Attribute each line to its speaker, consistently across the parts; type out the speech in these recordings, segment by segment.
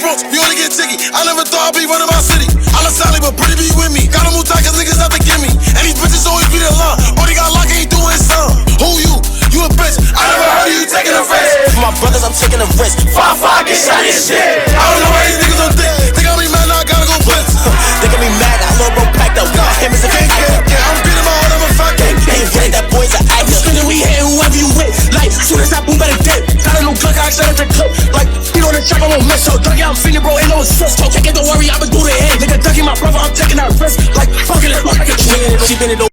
Speaker 1: smokes, we only get ticky. I never thought I'd be running my city. I'm a Sally, but pretty be with me. Gotta move tight, cause niggas have to give me. And these bitches always be the line. Only got locked, ain't doing some. Who you? You a bitch. I never heard of you taking a risk. For my brothers, I'm taking a risk. 5-5, get shot and shit. I don't know why these niggas don't think. Think I'll be mad, now I gotta go blitz. They gon' be mad, I little bro packed up. Him is a gang, I'm beating my heart, I'm a fat gang. Ain't ready, that boy's an actor. Spinning, we hitting whoever you with. Like, soon as I boom, better dip. Got a new Glock, I accept the clip. Like, speed on the track, I won't miss. So, Dougie, I'm feeling, bro, ain't no assist. So, take it, don't worry, I'ma do the end. Nigga, Dougie, my brother, I'm taking that risk. Like, fucking it, like a kid. She been in the.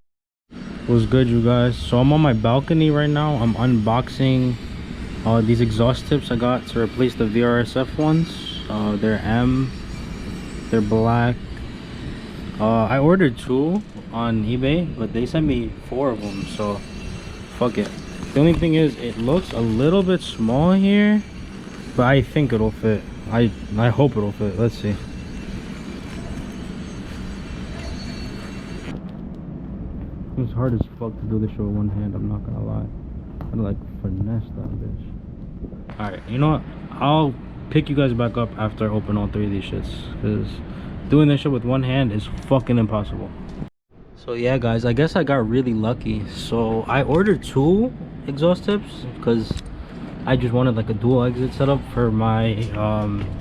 Speaker 2: What's good, you guys? So I'm on my balcony right now. I'm unboxing these exhaust tips I got to replace the VRSF ones. They're they're black. I ordered 2 on eBay, but they sent me 4 of them, so fuck it. The only thing is, it looks a little bit small here, but I think it'll fit. I hope it'll fit. Let's see. It's hard as fuck to do this show with one hand, I'm not gonna lie. I like finesse that bitch. Alright, you know what? I'll pick you guys back up after I open all 3 of these shits, because doing this shit with one hand is fucking impossible. So yeah guys, I guess I got really lucky. So I ordered 2 exhaust tips because I just wanted like a dual exit setup for my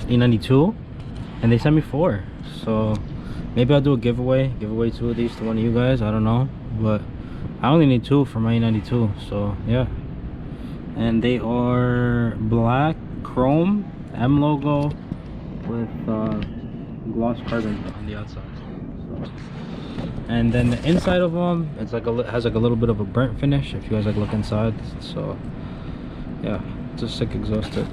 Speaker 2: E92, and they sent me 4. So maybe I'll do a giveaway 2 of these to one of you guys, I don't know, but I only need 2 for my E92, so yeah. And they are black chrome M logo with gloss carbon on the outside. So, and then the inside of them, it's like has like a little bit of a burnt finish if you guys like look inside. So yeah, it's a sick exhaust tip.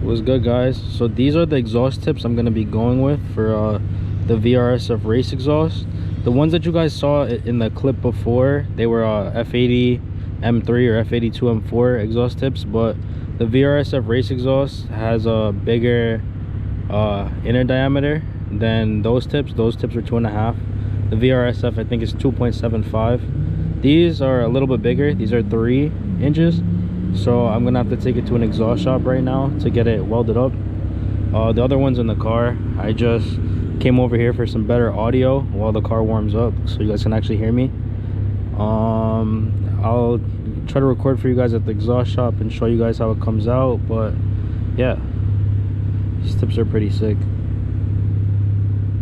Speaker 2: What's good, guys? So these are the exhaust tips I'm gonna be going with for the VRSF race exhaust. The ones that you guys saw in the clip before, they were F80 M3 or F82 M4 exhaust tips, but the VRSF race exhaust has a bigger inner diameter than those tips. Those tips are 2.5. The VRSF I think is 2.75. These are a little bit bigger. These are 3 inches. So I'm gonna have to take it to an exhaust shop right now to get it welded up. The other one's in the car. I just came over here for some better audio while the car warms up, so you guys can actually hear me. I'll try to record for you guys at the exhaust shop and show you guys how it comes out. But yeah, these tips are pretty sick.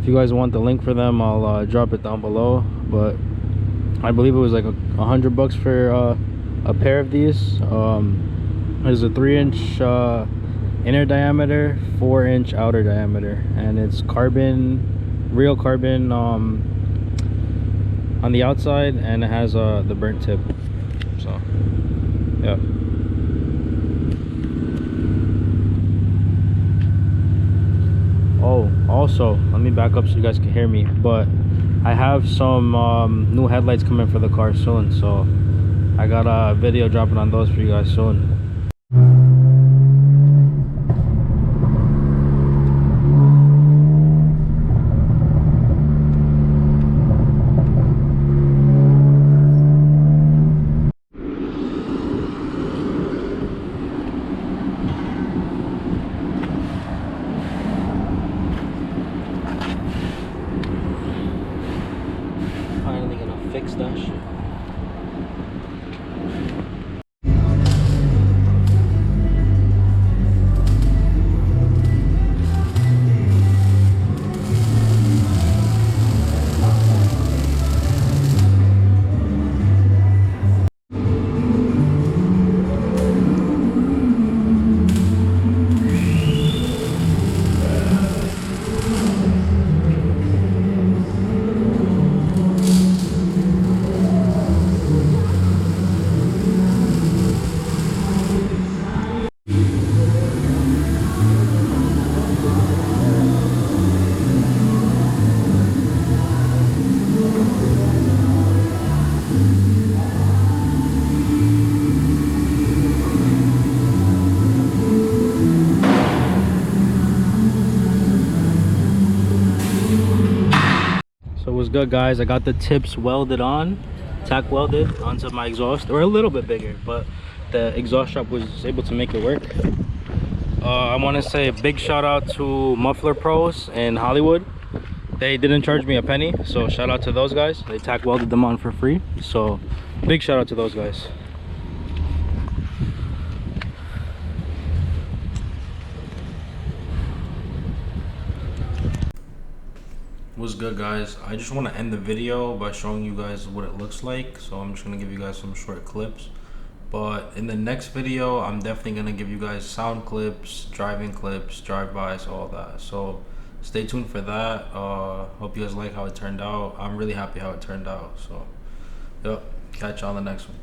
Speaker 2: If you guys want the link for them, I'll drop it down below. But I believe it was like $100 for a pair of these. There's a 3-inch inner diameter, 4-inch outer diameter, and it's carbon, real carbon on the outside, and it has the burnt tip. So yeah. Oh, also let me back up so you guys can hear me, but I have some new headlights coming for the car soon, so I got a video dropping on those for you guys soon. Finally gonna fix that shit. What's good, guys? I got the tips welded on. tack welded onto my exhaust. They were a little bit bigger, but the exhaust strap was able to make it work. I want to say a big shout out to Muffler Pros in Hollywood. They didn't charge me a penny, so shout out to those guys. They tack welded them on for free, so big shout out to those guys. What's good, guys? I just want to end the video by showing you guys what it looks like, so I'm just going to give you guys some short clips. But in the next video, I'm definitely going to give you guys sound clips, driving clips, drive-bys, all that. So stay tuned for that. Hope you guys like how it turned out. I'm really happy how it turned out. So, yep, catch you on the next one.